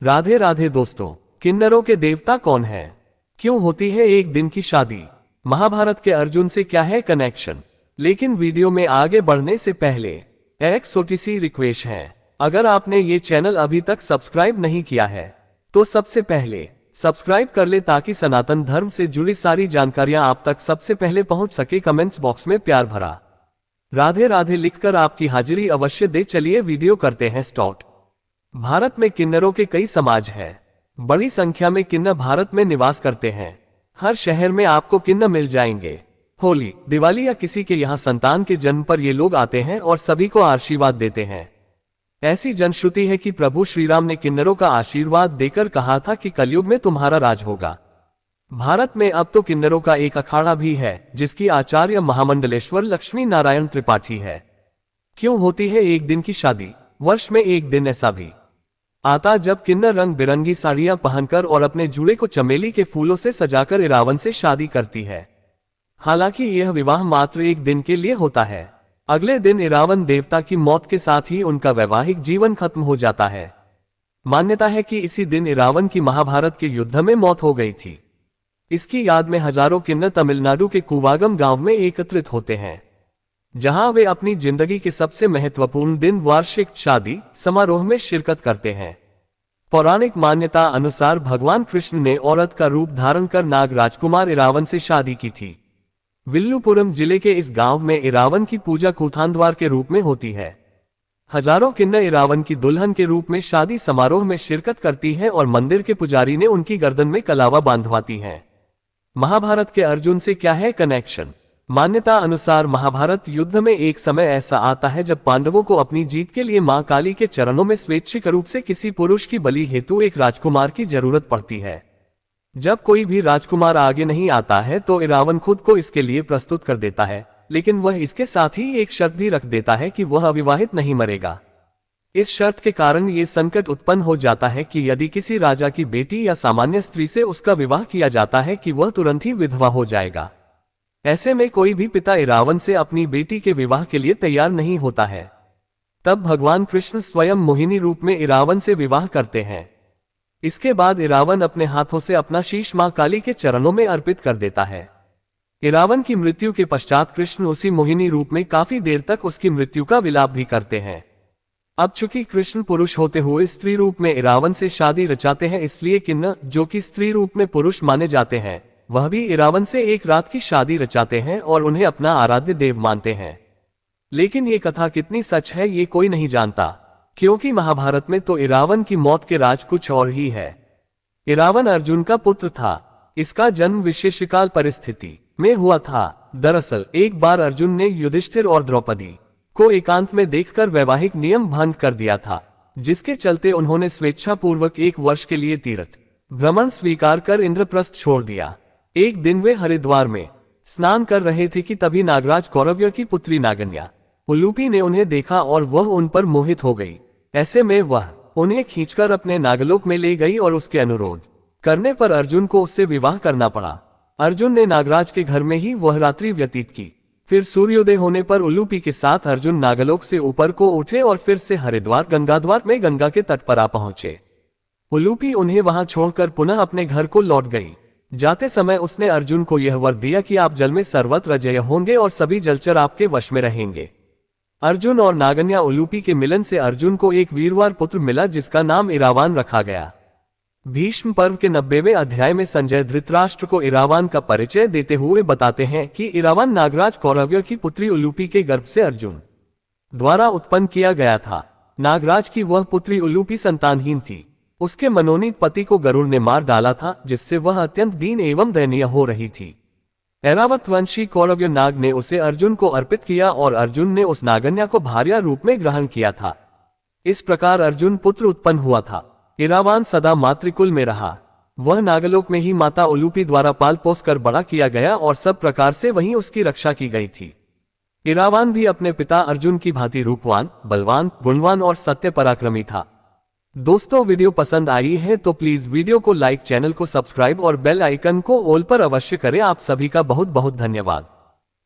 राधे राधे दोस्तों, किन्नरों के देवता कौन है? क्यों होती है एक दिन की शादी? महाभारत के अर्जुन से क्या है कनेक्शन? लेकिन वीडियो में आगे बढ़ने से पहले एक छोटी सी रिक्वेस्ट है। अगर आपने ये चैनल अभी तक सब्सक्राइब नहीं किया है तो सबसे पहले सब्सक्राइब कर ले ताकि सनातन धर्म से जुड़ी सारी जानकारियां आप तक सबसे पहले पहुंच सके। कमेंट्स बॉक्स में प्यार भरा राधे राधे लिखकर आपकी हाजिरी अवश्य दे। चलिए वीडियो करते हैं स्टार्ट। भारत में किन्नरों के कई समाज हैं। बड़ी संख्या में किन्नर भारत में निवास करते हैं। हर शहर में आपको किन्नर मिल जाएंगे। होली, दिवाली या किसी के यहाँ संतान के जन्म पर ये लोग आते हैं और सभी को आशीर्वाद देते हैं। ऐसी जनश्रुति है कि प्रभु श्रीराम ने किन्नरों का आशीर्वाद देकर कहा था कि कलयुग में तुम्हारा राज होगा। भारत में अब तो किन्नरों का एक अखाड़ा भी है जिसकी आचार्य महामंडलेश्वर लक्ष्मी नारायण त्रिपाठी है। क्यों होती है एक दिन की शादी? वर्ष में एक दिन ऐसा भी आता जब किन्नर रंग बिरंगी साड़ियां पहनकर और अपने जूड़े को चमेली के फूलों से सजाकर इरावन से शादी करती है। हालांकि यह विवाह मात्र एक दिन के लिए होता है। अगले दिन इरावन देवता की मौत के साथ ही उनका वैवाहिक जीवन खत्म हो जाता है। मान्यता है कि इसी दिन इरावन की महाभारत के युद्ध में मौत हो गई थी। इसकी याद में हजारों किन्नर तमिलनाडु के कुवागम गांव में एकत्रित होते हैं, जहां वे अपनी जिंदगी के सबसे महत्वपूर्ण दिन वार्षिक शादी समारोह में शिरकत करते हैं। पौराणिक मान्यता अनुसार भगवान कृष्ण ने औरत का रूप धारण कर नाग राजकुमार इरावन से शादी की थी। विल्लुपुरम जिले के इस गांव में इरावन की पूजा कूथांद्वार के रूप में होती है। हजारों किन्नर इरावन की दुल्हन के रूप में शादी समारोह में शिरकत करती है और मंदिर के पुजारी ने उनकी गर्दन में कलावा बांधवाती है। महाभारत के अर्जुन से क्या है कनेक्शन? मान्यता अनुसार महाभारत युद्ध में एक समय ऐसा आता है जब पांडवों को अपनी जीत के लिए मां काली के चरणों में स्वैच्छिक रूप से किसी पुरुष की बलि हेतु एक राजकुमार की जरूरत पड़ती है। जब कोई भी राजकुमार आगे नहीं आता है तो इरावन खुद को इसके लिए प्रस्तुत कर देता है, लेकिन वह इसके साथ ही एक शर्त भी रख देता है कि वह अविवाहित नहीं मरेगा। इस शर्त के कारण ये संकट उत्पन्न हो जाता है कि यदि किसी राजा की बेटी या सामान्य स्त्री से उसका विवाह किया जाता है कि वह तुरंत ही विधवा हो जाएगा। ऐसे में कोई भी पिता इरावन से अपनी बेटी के विवाह के लिए तैयार नहीं होता है। तब भगवान कृष्ण स्वयं मोहिनी रूप में इरावन से विवाह करते हैं। इसके बाद इरावन अपने हाथों से अपना शीश मां काली के चरणों में अर्पित कर देता है। इरावन की मृत्यु के पश्चात कृष्ण उसी मोहिनी रूप में काफी देर तक उसकी मृत्यु का विलाप भी करते हैं। अब चूंकि कृष्ण पुरुष होते हुए स्त्री रूप में इरावन से शादी रचाते हैं, इसलिए किन्नर जो कि स्त्री रूप में पुरुष माने जाते हैं वह भी इरावन से एक रात की शादी रचाते हैं और उन्हें अपना आराध्य देव मानते हैं। लेकिन ये कथा कितनी सच है ये कोई नहीं जानता, क्योंकि महाभारत में तो इरावन की मौत के राज कुछ और ही है। इरावन अर्जुन का पुत्र था। इसका जन्म विशेषकाल परिस्थिति में हुआ था। दरअसल एक बार अर्जुन ने युधिष्ठिर और द्रौपदी को एकांत में देखकर वैवाहिक नियम भंग कर दिया था, जिसके चलते उन्होंने स्वेच्छापूर्वक 1 वर्ष के लिए तीर्थ भ्रमण स्वीकार कर इंद्रप्रस्थ छोड़ दिया। एक दिन वे हरिद्वार में स्नान कर रहे थे कि तभी नागराज कौरव्य की पुत्री नागन्या उलूपी ने उन्हें देखा और वह उन पर मोहित हो गई। ऐसे में वह उन्हें खींचकर अपने नागलोक में ले गई और उसके अनुरोध करने पर अर्जुन को उससे विवाह करना पड़ा। अर्जुन ने नागराज के घर में ही वह रात्रि व्यतीत की। फिर सूर्योदय होने पर उलूपी के साथ अर्जुन नागलोक से ऊपर को उठे और फिर से हरिद्वार गंगाद्वार में गंगा के तट पर आ पहुंचे। उलूपी उन्हें वहां छोड़कर पुनः अपने घर को लौट गई। जाते समय उसने अर्जुन को यह वर दिया कि आप जल में सर्वत्र जय होंगे और सभी जलचर आपके वश में रहेंगे। अर्जुन और नागन्या उलूपी के मिलन से अर्जुन को एक वीरवार पुत्र मिला जिसका नाम इरावान रखा गया। भीष्म पर्व के 90वें अध्याय में संजय धृतराष्ट्र को इरावान का परिचय देते हुए बताते हैं कि इरावान नागराज कौरव्य की पुत्री उलूपी के गर्भ से अर्जुन द्वारा उत्पन्न किया गया था। नागराज की वह पुत्री उलूपी संतानहीन थी। उसके मनोनीत पति को गरुड़ ने मार डाला था, जिससे वह अत्यंत दीन एवं दयनीय हो रही थी। ऐरावत वंशी कौरव्य नाग ने उसे अर्जुन को अर्पित किया और अर्जुन ने उस नागन्या को भार्या रूप में ग्रहण किया था। इस प्रकार अर्जुन पुत्र उत्पन्न हुआ था। इरावान सदा मातृकुल में रहा। वह नागलोक में ही माता उलूपी द्वारा पाल पोस कर बड़ा किया गया और सब प्रकार से वहीं उसकी रक्षा की गई थी। इरावान भी अपने पिता अर्जुन की भांति रूपवान, बलवान, गुणवान और सत्य पराक्रमी था। दोस्तों, वीडियो पसंद आई है तो प्लीज वीडियो को लाइक, चैनल को सब्सक्राइब और बेल आइकन को ऑल पर अवश्य करें। आप सभी का बहुत बहुत धन्यवाद।